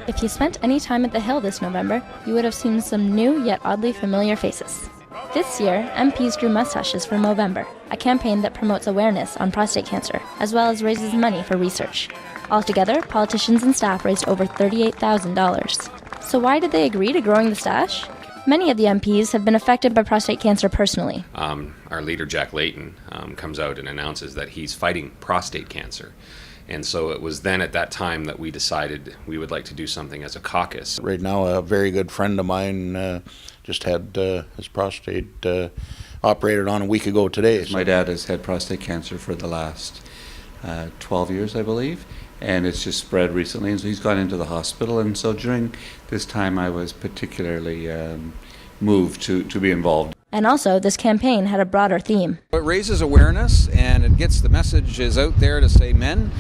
If you spent any time at the Hill this November, you would have seen some new yet oddly familiar faces. This year, MPs grew mustaches for MOvember, a campaign that promotes awareness on prostate cancer, as well as raises money for research. Altogether, politicians and staff raised over $38,000. So why did they agree to growing the stache? Many of the MPs have been affected by prostate cancer personally. Our leader, Jack Layton, comes out and announces that he's fighting prostate cancer. And so it was then at that time that we decided we would like to do something as a caucus. Right now, a very good friend of mine just had his prostate operated on a week ago today. My dad has had prostate cancer for the last 12 years, I believe, and it's just spread recently, and so he's gone into the hospital. And so during this time, I was particularly moved to be involved. And also, this campaign had a broader theme. It raises awareness and it gets the messages out there to say, men,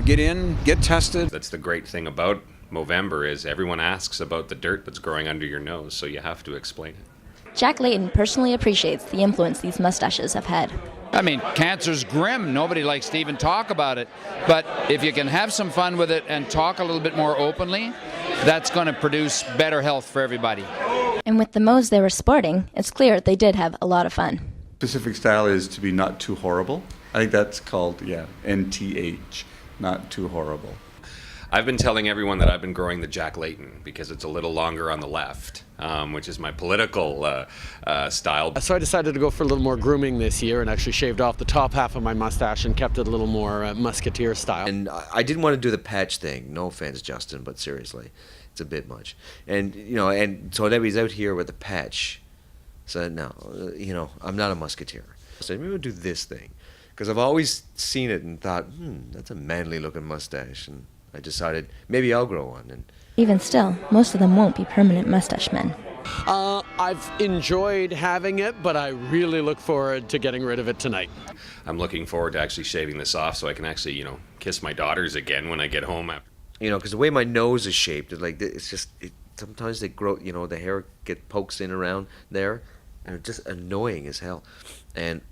get in, get tested. That's the great thing about MOvember is everyone asks about the dirt that's growing under your nose, so you have to explain it. Jack Layton personally appreciates the influence these mustaches have had. I mean, cancer's grim. Nobody likes to even talk about it. But if you can have some fun with it and talk a little bit more openly, that's going to produce better health for everybody. And with the mows they were sporting, it's clear they did have a lot of fun. Specific style is to be not too horrible. I think that's called, NTH, not too horrible. I've been telling everyone that I've been growing the Jack Layton because it's a little longer on the left, which is my political style. So I decided to go for a little more grooming this year and actually shaved off the top half of my mustache and kept it a little more musketeer style. And I didn't want to do the patch thing. No offense, Justin, but seriously, it's a bit much. And and so Debbie's out here with the patch. So no, I'm not a musketeer. So maybe we'll do this thing, because I've always seen it and thought, that's a manly-looking mustache, and I decided maybe I'll grow one. And even still, most of them won't be permanent mustache men. I've enjoyed having it, but I really look forward to getting rid of it tonight. I'm looking forward to actually shaving this off so I can actually, kiss my daughters again when I get home. Because the way my nose is shaped, it's just sometimes they grow. The hair pokes in around there, and it's just annoying as hell. And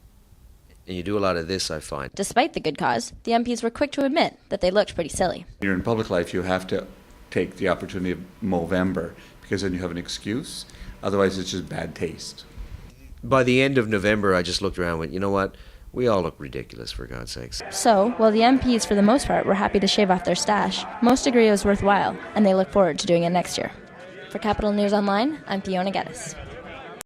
you do a lot of this, I find. Despite the good cause, the MPs were quick to admit that they looked pretty silly. You're in public life, you have to take the opportunity of MOvember, because then you have an excuse. Otherwise, it's just bad taste. By the end of November, I just looked around and went, you know what? We all look ridiculous, for God's sakes. So, while the MPs for the most part were happy to shave off their stache, most agree it was worthwhile, and they look forward to doing it next year. For Capital News Online, I'm Fiona Geddes.